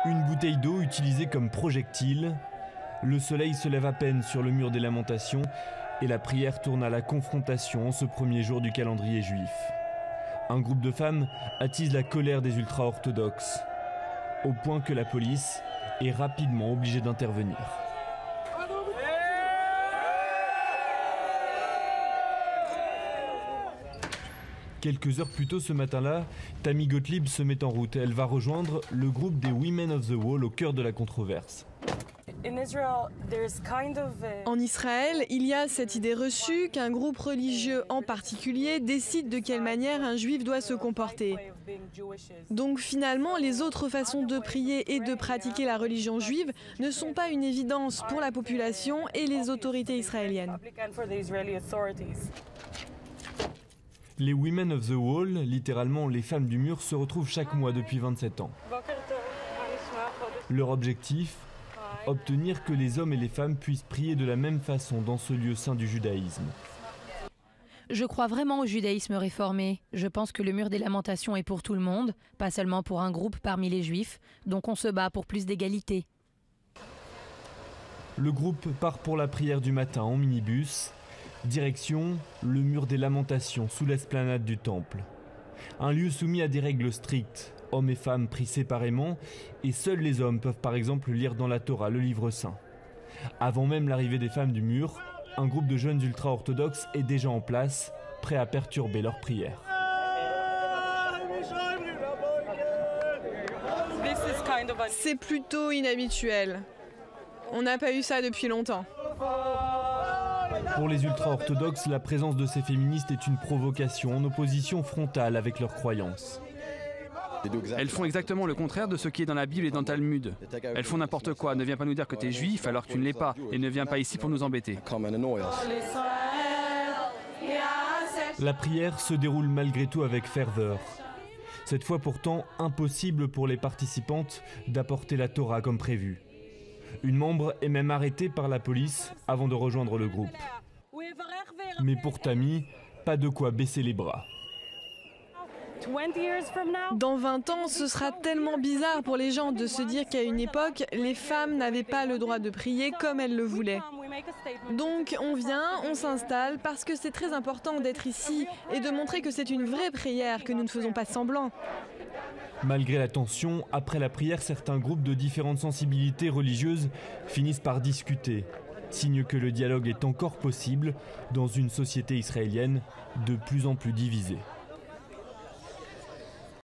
Une bouteille d'eau utilisée comme projectile. Le soleil se lève à peine sur le mur des lamentations et la prière tourne à la confrontation en ce premier jour du calendrier juif. Un groupe de femmes attise la colère des ultra-orthodoxes, au point que la police est rapidement obligée d'intervenir. Quelques heures plus tôt ce matin-là, Tammy Gottlieb se met en route. Elle va rejoindre le groupe des Women of the Wall au cœur de la controverse. En Israël, il y a cette idée reçue qu'un groupe religieux en particulier décide de quelle manière un juif doit se comporter. Donc finalement, les autres façons de prier et de pratiquer la religion juive ne sont pas une évidence pour la population et les autorités israéliennes. Les Women of the Wall, littéralement les femmes du mur, se retrouvent chaque mois depuis 27 ans. Leur objectif ? Obtenir que les hommes et les femmes puissent prier de la même façon dans ce lieu saint du judaïsme. Je crois vraiment au judaïsme réformé. Je pense que le mur des lamentations est pour tout le monde, pas seulement pour un groupe parmi les juifs, donc on se bat pour plus d'égalité. Le groupe part pour la prière du matin en minibus. Direction le mur des lamentations sous l'esplanade du temple. Un lieu soumis à des règles strictes. Hommes et femmes prient séparément et seuls les hommes peuvent par exemple lire dans la Torah, le livre saint. Avant même l'arrivée des femmes du mur, un groupe de jeunes ultra-orthodoxes est déjà en place, prêt à perturber leurs prières. C'est plutôt inhabituel. On n'a pas eu ça depuis longtemps. Pour les ultra-orthodoxes, la présence de ces féministes est une provocation en opposition frontale avec leurs croyances. Elles font exactement le contraire de ce qui est dans la Bible et dans le Talmud. Elles font n'importe quoi. Ne viens pas nous dire que tu es juif alors que tu ne l'es pas. Et ne viens pas ici pour nous embêter. La prière se déroule malgré tout avec ferveur. Cette fois pourtant, impossible pour les participantes d'apporter la Torah comme prévu. Une membre est même arrêtée par la police avant de rejoindre le groupe. Mais pour Tammy, pas de quoi baisser les bras. Dans 20 ans, ce sera tellement bizarre pour les gens de se dire qu'à une époque, les femmes n'avaient pas le droit de prier comme elles le voulaient. Donc on vient, on s'installe parce que c'est très important d'être ici et de montrer que c'est une vraie prière, que nous ne faisons pas semblant. Malgré la tension, après la prière, certains groupes de différentes sensibilités religieuses finissent par discuter. Signe que le dialogue est encore possible dans une société israélienne de plus en plus divisée.